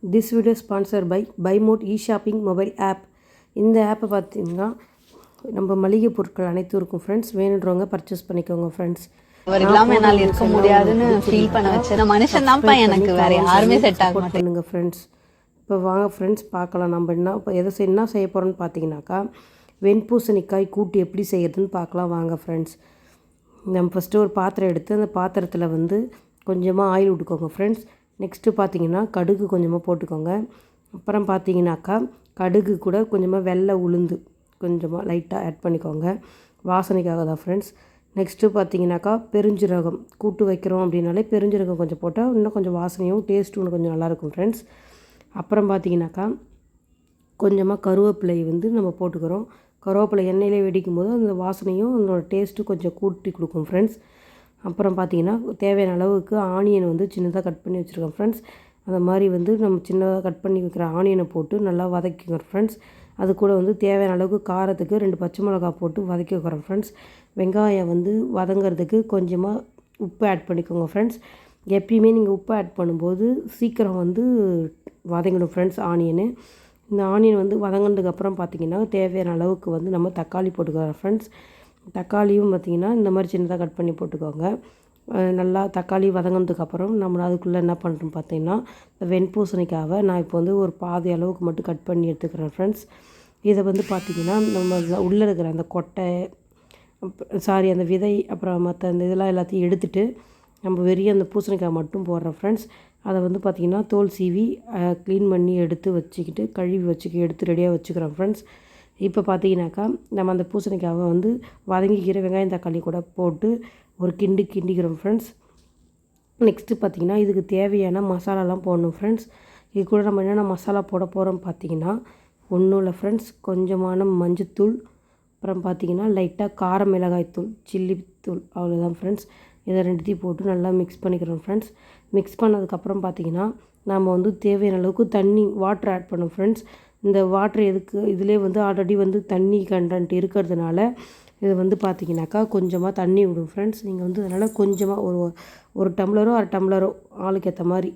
This video sponsor by Mod shopping mobile app. இந்த ஆப்பை பார்த்தீங்கன்னா நம்ம மளிகை பொருட்கள் அனைத்தும் இருக்கும் ஃப்ரெண்ட்ஸ். வேணுன்றவங்க பர்ச்சேஸ் பண்ணிக்கோங்க ஃப்ரெண்ட்ஸ். அவர் இல்லாமல் என்னால் இருக்க முடியாதுன்னு ஃபீல் பண்ண வச்சு மனுஷன் தான்ப்பா எனக்கு வேறு யாருமே செட் ஆக பண்ணுங்க ஃப்ரெண்ட்ஸ். இப்போ வாங்க ஃப்ரெண்ட்ஸ் பார்க்கலாம். நம்ம இப்போ என்ன செய்ய போகிறோன்னு பார்த்தீங்கன்னாக்கா வெண்பூசணிக்காய் கூட்டு எப்படி செய்யறதுன்னு பார்க்கலாம் வாங்க ஃப்ரெண்ட்ஸ். நம்ம ஃபஸ்ட்டு ஒரு பாத்திரம் எடுத்து அந்த பாத்திரத்தில் வந்து கொஞ்சமாக ஆயில் விட்டுக்கோங்க ஃப்ரெண்ட்ஸ். நெக்ஸ்ட்டு பார்த்தீங்கன்னா கடுகு கொஞ்சமாக போட்டுக்கோங்க. அப்புறம் பார்த்தீங்கன்னாக்கா கடுகு கூட கொஞ்சமாக வெள்ளை உளுந்து கொஞ்சமாக லைட்டாக ஆட் பண்ணிக்கோங்க, வாசனைக்காக தான் ஃப்ரெண்ட்ஸ். நெக்ஸ்ட்டு பார்த்தீங்கன்னாக்கா பெருஞ்சீரகம் கூட்டு வைக்கிறோம் அப்படின்னாலே பெருஞ்சீரகம் கொஞ்சம் போட்டால் இன்னும் கொஞ்சம் வாசனையும் டேஸ்ட்டும் இன்னும் கொஞ்சம் நல்லாயிருக்கும் ஃப்ரெண்ட்ஸ். அப்புறம் பார்த்தீங்கன்னாக்கா கொஞ்சமாக கருவேப்பிலை வந்து நம்ம போட்டுக்கிறோம். கருவேப்பிலை எண்ணெயிலே வெடிக்கும் போது அந்த வாசனையும் அதோட டேஸ்ட்டு கொஞ்சம் கூட்டி கொடுக்கும் ஃப்ரெண்ட்ஸ். அப்புறம் பார்த்தீங்கன்னா தேவையான அளவுக்கு ஆனியன் வந்து சின்னதாக கட் பண்ணி வச்சுருக்கோம் ஃப்ரெண்ட்ஸ். அந்த மாதிரி வந்து நம்ம சின்னதாக கட் பண்ணி வைக்கிற ஆனியனை போட்டு நல்லா வதக்கிக்கிறோம் ஃப்ரெண்ட்ஸ். அது கூட வந்து தேவையான அளவுக்கு காரத்துக்கு 2 பச்சை மிளகா போட்டு வதக்கி வைக்கிறோம் ஃப்ரெண்ட்ஸ். வெங்காயம் வந்து வதங்கிறதுக்கு கொஞ்சமாக உப்பு ஆட் பண்ணிக்கோங்க ஃப்ரெண்ட்ஸ். எப்பயுமே நீங்கள் உப்பு ஆட் பண்ணும்போது சீக்கிரம் வந்து வதங்கிடும் ஃப்ரெண்ட்ஸ் ஆனியனு. இந்த ஆனியன் வந்து வதங்கினதுக்கப்புறம் பார்த்திங்கன்னா தேவையான அளவுக்கு வந்து நம்ம தக்காளி போட்டுக்கிறோம் ஃப்ரெண்ட்ஸ். தக்காளியும் பார்த்திங்கன்னா இந்த மாதிரி சின்னதாக கட் பண்ணி போட்டுக்கோங்க. நல்லா தக்காளி வதங்கினதுக்கப்புறம் நம்ம அதுக்குள்ளே என்ன பண்ணுறோம் பார்த்திங்கன்னா இந்த வெண்பூசணிக்காவை நான் இப்போ வந்து ஒரு பாதி அளவுக்கு மட்டும் கட் பண்ணி எடுத்துக்கிறேன் ஃப்ரெண்ட்ஸ். இதை வந்து பார்த்திங்கன்னா நம்ம உள்ளே இருக்கிற அந்த கொட்டை அந்த விதை அப்புறம் மற்ற அந்த இதெல்லாம் எல்லாத்தையும் எடுத்துகிட்டு நம்ம வெறிய அந்த பூசணிக்காய் மட்டும் போடுறோம் ஃப்ரெண்ட்ஸ். அதை வந்து பார்த்திங்கன்னா தோல் சீவி க்ளீன் பண்ணி எடுத்து வச்சுக்கிட்டு கழுவி எடுத்து ரெடியாக வச்சுக்கிறோம் ஃப்ரெண்ட்ஸ். இப்போ பார்த்தீங்கன்னாக்கா நம்ம அந்த பூசணிக்காவை வந்து வதங்கிக்கிற வெங்காயம் தக்காளி கூட போட்டு ஒரு கிண்டிக்கிறோம் ஃப்ரெண்ட்ஸ். நெக்ஸ்ட்டு பார்த்திங்கன்னா இதுக்கு தேவையான மசாலாலாம் போடணும் ஃப்ரெண்ட்ஸ். இது கூட நம்ம என்னென்ன மசாலா போட போகிறோம் பார்த்திங்கன்னா ஒன்றும் இல்லை ஃப்ரெண்ட்ஸ், கொஞ்சமான மஞ்சத்தூள், அப்புறம் பார்த்திங்கன்னா லைட்டாக கார மிளகாய்த்தூள், சில்லி தூள், அவ்வளோதான் ஃப்ரெண்ட்ஸ். இதை ரெண்டுத்தையும் போட்டு நல்லா மிக்ஸ் பண்ணிக்கிறோம் ஃப்ரெண்ட்ஸ். மிக்ஸ் பண்ணதுக்கப்புறம் பார்த்திங்கன்னா நம்ம வந்து தேவையான அளவுக்கு வாட்டர் ஆட் பண்ணோம் ஃப்ரெண்ட்ஸ். இந்த வாட்ரு எதுக்கு, இதிலே வந்து ஆல்ரெடி வந்து தண்ணி கண்டென்ட் இருக்கிறதுனால இது வந்து பார்த்திங்கனாக்கா கொஞ்சமாக தண்ணி விடும் ஃப்ரெண்ட்ஸ். நீங்கள் வந்து அதனால் கொஞ்சமாக ஒரு டம்ளரோ 1/2 டம்ளரோ ஆளுக்கு ஏற்ற மாதிரி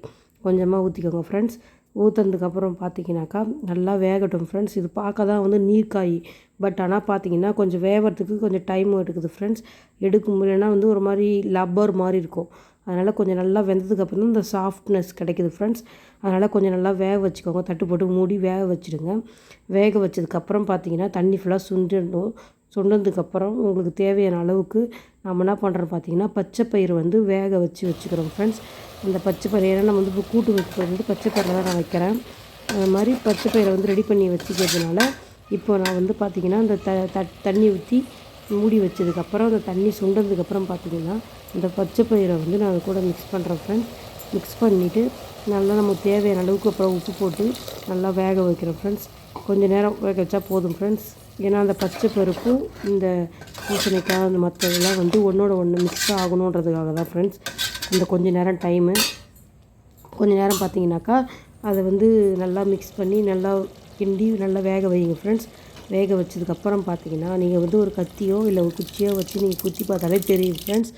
கொஞ்சமாக ஊற்றிக்கோங்க ஃப்ரெண்ட்ஸ். ஊற்றுனதுக்கப்புறம் பார்த்திங்கனாக்கா நல்லா வேகட்டும் ஃப்ரெண்ட்ஸ். இது பார்க்க தான் வந்து நீர்க்காய், பட் ஆனால் பார்த்திங்கன்னா கொஞ்சம் வேகிறதுக்கு கொஞ்சம் டைமும் எடுக்குது ஃப்ரெண்ட்ஸ். எடுக்கும் இல்லைன்னா வந்து ஒரு மாதிரி லப்பர் மாதிரி இருக்கும். அதனால் கொஞ்சம் நல்லா வெந்ததுக்கப்புறம் இந்த சாஃப்ட்னஸ் கிடைக்கிது ஃப்ரெண்ட்ஸ். அதனால் கொஞ்சம் நல்லா வேக வச்சுக்கோங்க, தட்டு போட்டு மூடி வேக வச்சுடுங்க. வேக வச்சதுக்கப்புறம் பார்த்திங்கன்னா தண்ணி ஃபுல்லாக சுண்டதுக்கப்புறம் உங்களுக்கு தேவையான அளவுக்கு நம்ம என்ன பண்ணுறோம் பார்த்திங்கன்னா பச்சை பயிறு வந்து வேக வச்சுக்கிறோம் ஃப்ரெண்ட்ஸ். அந்த பச்சை பயிறு ஏன்னா நம்ம வந்து இப்போ கூட்டு வைக்கிறது வந்து பச்சை பயிரில் தான் நான் வைக்கிறேன். அது மாதிரி பச்சை பயிரை வந்து ரெடி பண்ணி வச்சுக்கிறதுனால இப்போ நான் வந்து பார்த்திங்கன்னா அந்த தண்ணி ஊற்றி மூடி வச்சதுக்கப்புறம் அந்த தண்ணி சுண்டதுக்கப்புறம் பார்த்திங்கன்னா இந்த பச்சை பயிரை வந்து நான் அது கூட மிக்ஸ் பண்ணுறேன் ஃப்ரெண்ட்ஸ். மிக்ஸ் பண்ணிவிட்டு நல்லா நமக்கு தேவையான அளவுக்கு அப்புறம் உப்பு போட்டு நல்லா வேக வைக்கிறோம் ஃப்ரெண்ட்ஸ். கொஞ்சம் நேரம் வேக வச்சா போதும் ஃப்ரெண்ட்ஸ். ஏன்னா அந்த பச்சை பருப்பும் இந்த பூசணிக்காய் அந்த மற்றதெல்லாம் வந்து ஒன்றோட ஒன்று மிக்ஸ் ஆகணுன்றதுக்காக தான் ஃப்ரெண்ட்ஸ் அந்த கொஞ்சம் நேரம் பார்த்திங்கனாக்கா அதை வந்து நல்லா மிக்ஸ் பண்ணி நல்லா கிண்டி நல்லா வேக வைங்க ஃப்ரெண்ட்ஸ். வேக வச்சதுக்கப்புறம் பார்த்திங்கன்னா நீங்கள் வந்து ஒரு கத்தியோ இல்லை ஒரு குச்சியோ வச்சு நீங்கள் குத்தி பார்த்தாலே தெரியும் ஃப்ரெண்ட்ஸ்.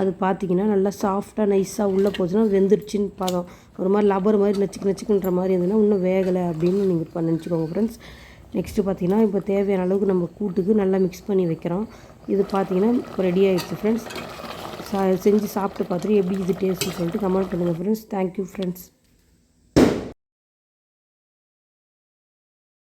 அது பார்த்திங்கன்னா நல்லா சாஃப்டாக நைஸாக உள்ளே போச்சுன்னா வெந்துருச்சின்னு பதம். ஒரு மாதிரி லப்பர் மாதிரி நச்சுக்குன்ற மாதிரி இருந்ததுன்னா இன்னும் வேகலை அப்படின்னு நீங்கள் நினச்சிக்கோங்க ஃப்ரெண்ட்ஸ். நெக்ஸ்ட்டு பார்த்திங்கன்னா இப்போ தேவையான அளவுக்கு நம்ம கூட்டுக்கு நல்லா மிக்ஸ் பண்ணி வைக்கிறோம். இது பார்த்திங்கன்னா இப்போ ரெடி ஆகிடுச்சு ஃப்ரெண்ட்ஸ். செஞ்சு சாப்பிட்டு பார்த்துட்டு எப்படி இது டேஸ்ட்டுன்னு சொல்லிட்டு கமெண்ட் பண்ணுங்கள் ஃப்ரெண்ட்ஸ். Thank you friends.